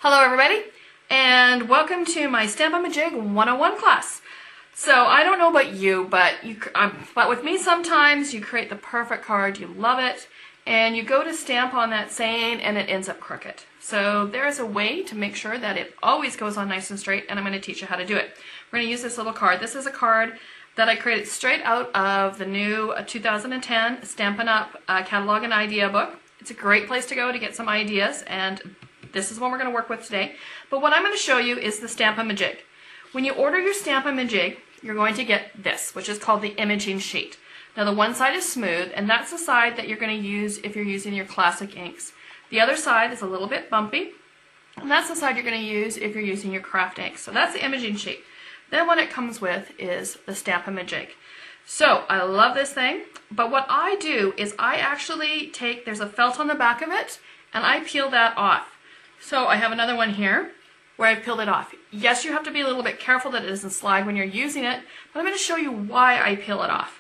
Hello everybody, and welcome to my Stamp-a-ma-jig 101 class. So I don't know about you, but with me sometimes you create the perfect card, you love it, and you go to stamp on that saying and it ends up crooked. So there's a way to make sure that it always goes on nice and straight, and I'm going to teach you how to do it. We're going to use this little card. This is a card that I created straight out of the new 2010 Stampin' Up! Catalog and Idea book. It's a great place to go to get some ideas, and this is what we're going to work with today. But what I'm going to show you is the Stamp-a-ma-jig. When you order your Stamp-a-ma-jig, you're going to get this, which is called the imaging sheet. Now the one side is smooth, and that's the side that you're going to use if you're using your classic inks. The other side is a little bit bumpy, and that's the side you're going to use if you're using your craft inks. So that's the imaging sheet. Then what it comes with is the Stamp-a-ma-jig. So I love this thing, but what I do is I actually take, there's a felt on the back of it, and I peel that off. So I have another one here where I've peeled it off. Yes, you have to be a little bit careful that it doesn't slide when you're using it, but I'm going to show you why I peel it off.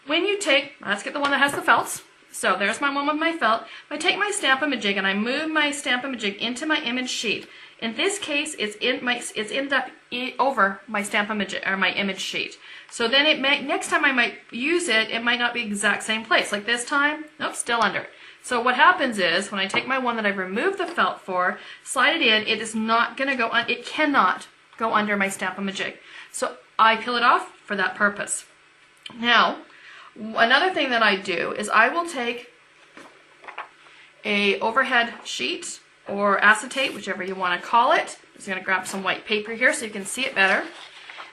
When you take, let's get the one that has the felts. So there's my one with my felt. I take my Stamp-a-ma-jig and I move my Stamp-a-ma-jig into my image sheet. In this case, it's ended up over my Stamp-a-ma-jig or my image sheet. So then it may, next time I might use it, it might not be the exact same place. Like this time, nope, still under. So what happens is when I take my one that I've removed the felt for, slide it in, it is not going to go on. It cannot go under my Stamp-a-ma-jig. So I peel it off for that purpose. Now, another thing that I do is I will take a overhead sheet or acetate, whichever you want to call it. I'm just going to grab some white paper here so you can see it better.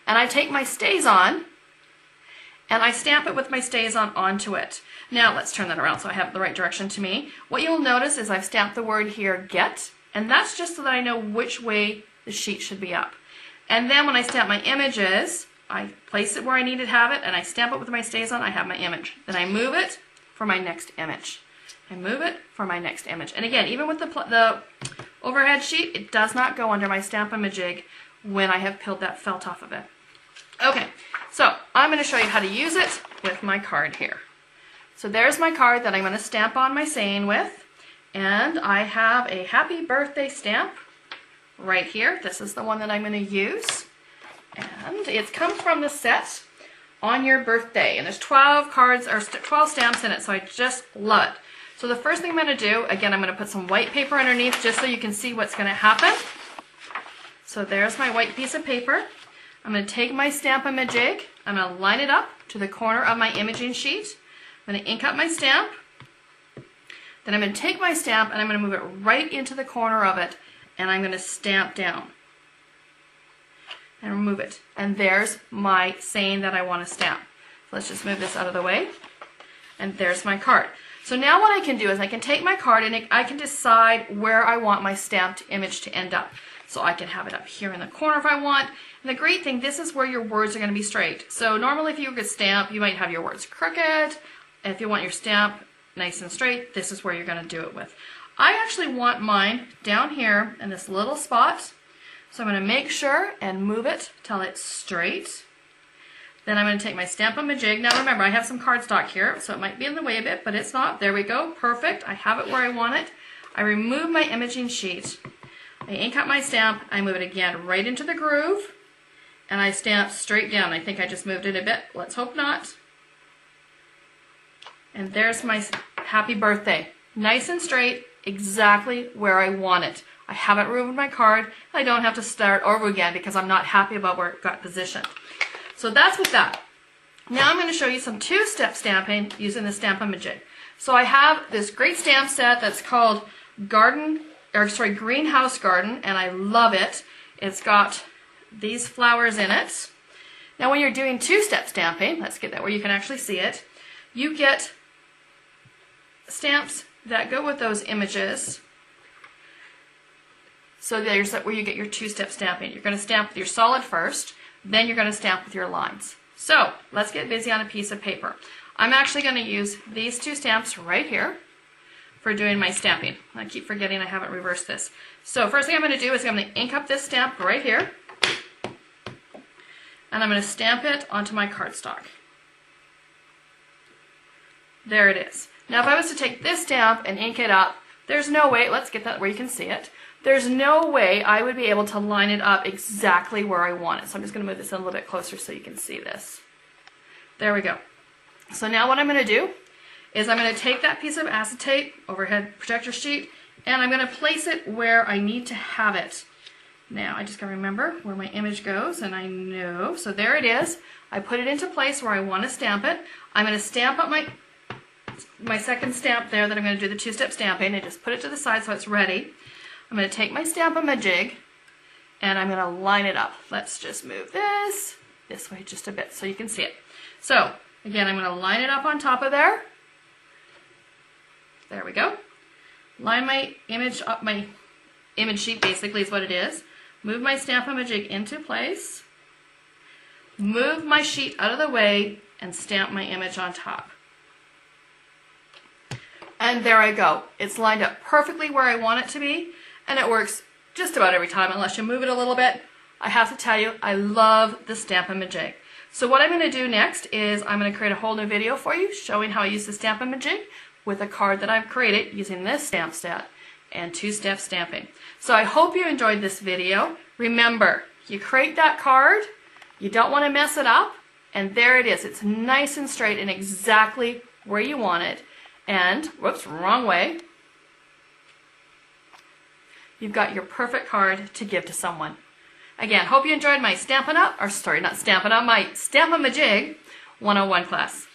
And I take my StazOn and I stamp it with my StazOn onto it. Now let's turn that around so I have it the right direction to me. What you'll notice is I've stamped the word here, get, and that's just so that I know which way the sheet should be up. And then when I stamp my images, I place it where I need to have it, and I stamp it with my StazOn, I have my image. Then I move it for my next image. I move it for my next image. And again, even with the overhead sheet, it does not go under my Stamp-a-ma-jig when I have peeled that felt off of it. Okay, so I'm going to show you how to use it with my card here. So there's my card that I'm going to stamp on my saying with, and I have a happy birthday stamp right here. This is the one that I'm going to use, and it comes from the set on your birthday, and there's 12 cards or 12 stamps in it, so I just love it. So the first thing I'm going to do, again, I'm going to put some white paper underneath just so you can see what's going to happen. So there's my white piece of paper. I'm going to take my Stamp-a-ma-jig, I'm going to line it up to the corner of my imaging sheet. I'm going to ink up my stamp. Then I'm going to take my stamp and I'm going to move it right into the corner of it, and I'm going to stamp down and remove it. And there's my saying that I want to stamp. So let's just move this out of the way. And there's my card. So now what I can do is I can take my card and I can decide where I want my stamped image to end up. So I can have it up here in the corner if I want. And the great thing, this is where your words are going to be straight. So normally if you could stamp, you might have your words crooked. If you want your stamp nice and straight, this is where you're going to do it with. I actually want mine down here in this little spot. So I'm going to make sure and move it till it's straight. Then I'm going to take my Stamp-a-ma-jig. Now remember, I have some cardstock here, so it might be in the way a bit, but it's not. There we go. Perfect. I have it where I want it. I remove my imaging sheet. I ink up my stamp. I move it again right into the groove. And I stamp straight down. I think I just moved it a bit. Let's hope not. And there's my happy birthday. Nice and straight, exactly where I want it. I haven't removed my card. I don't have to start over again because I'm not happy about where it got positioned. So that's with that. Now I'm going to show you some two-step stamping using the Stamp-a-ma-jig. So I have this great stamp set that's called Greenhouse Garden, and I love it. It's got these flowers in it. Now when you're doing two-step stamping, let's get that where you can actually see it, you get stamps that go with those images. So there's where you get your two-step stamping. You're going to stamp with your solid first, then you're going to stamp with your lines. So let's get busy on a piece of paper. I'm actually going to use these two stamps right here for doing my stamping. I keep forgetting I haven't reversed this. So first thing I'm going to do is I'm going to ink up this stamp right here, and I'm going to stamp it onto my cardstock. There it is. Now if I was to take this stamp and ink it up there's no way, let's get that where you can see it. There's no way I would be able to line it up exactly where I want it. So I'm just going to move this in a little bit closer so you can see this. There we go. So now what I'm going to do is I'm going to take that piece of acetate, overhead protector sheet, and I'm going to place it where I need to have it. Now I just got to remember where my image goes, and I know. So there it is. I put it into place where I want to stamp it. I'm going to stamp up my second stamp there that I'm going to do the two-step stamping, and just put it to the side so it's ready. I'm going to take my Stamp-a-ma-jig and I'm going to line it up. Let's just move this way just a bit so you can see it. So again, I'm going to line it up on top of there. There we go. Line my image up, my image sheet basically is what it is. Move my Stamp-a-ma-jig into place. Move my sheet out of the way and stamp my image on top. And there I go. It's lined up perfectly where I want it to be, and it works just about every time unless you move it a little bit. I have to tell you, I love the Stamp-a-ma-jig. So what I'm going to do next is I'm going to create a whole new video for you showing how I use the Stamp-a-ma-jig with a card that I've created using this stamp set and two-step stamping. So I hope you enjoyed this video. Remember, you create that card, you don't want to mess it up, and there it is. It's nice and straight and exactly where you want it. And, whoops, wrong way. You've got your perfect card to give to someone. Again, hope you enjoyed my my Stamp-a-ma-jig 101 class.